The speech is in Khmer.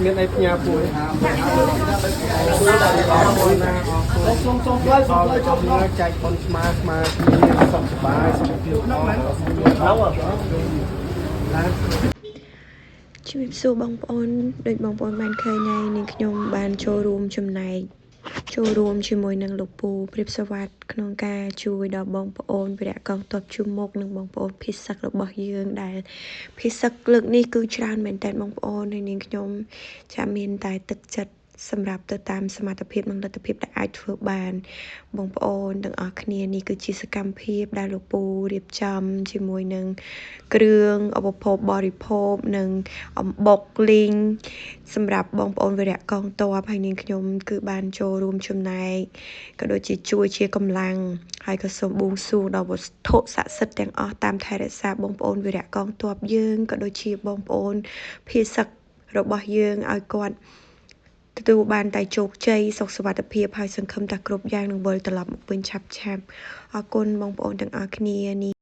មានអីផ្ញើពូសូមចែកប៉ុនស្មាគ្នាសុខសប្បាយសុខភាពល្អជំរាបសួរបងប្អូនដូចបងប្អូនបានឃើញហើយនាងខ្ញុំបានចូលរួមចំណែកចូលរួមជាមួយនឹងលោកពូព្រាបសវត្ថក្នុងការជួយដល់បងប្អូនវិរៈកងទ័ពជុំមុខនិងបងប្អូនភេសករបស់យើងដែលភេសកលើកនេះគឺច្រើនមែនតើបងប្អូនហើយនាងខ្ញុំចាមានតែទឹកចិត្តសម្រាប់ទៅតាមសមត្ថភាពនិងលទ្ធភាពដែលអាចធ្វើបានបងប្អូនទាំងអស់គ្នានេះគឺជាសកម្មភាពដែលលោកពូរៀបចំជាមួយនឹងគ្រឿងឧបភោគបរិភោគនិងអំបុកលីងសម្រាប់បងប្អូនវិរៈកងទ័ពហើយនាងខ្ញុំគឺបានចូលរួមចំណែកក៏ដូចជាជួយជាកម្លាំងហើយក៏សូមបួងសួងដល់វត្ថុស័ក្តិសិទ្ធិទាំងអស់តាមថែរក្សាបងប្អូនវិរៈកងទ័ពយើងក៏ដូចជាបងប្អូនភេសករបស់យើងឲ្យគាត់ទទួលបានតែជោគជ័យសុខសុវត្ថិភាពហើយសង្ឃឹមថាគ្រប់យ៉ាងនឹងវិលត្រឡប់មកវិញឆាប់ៗអរគុណបងប្អូនទាំងអស់គ្នា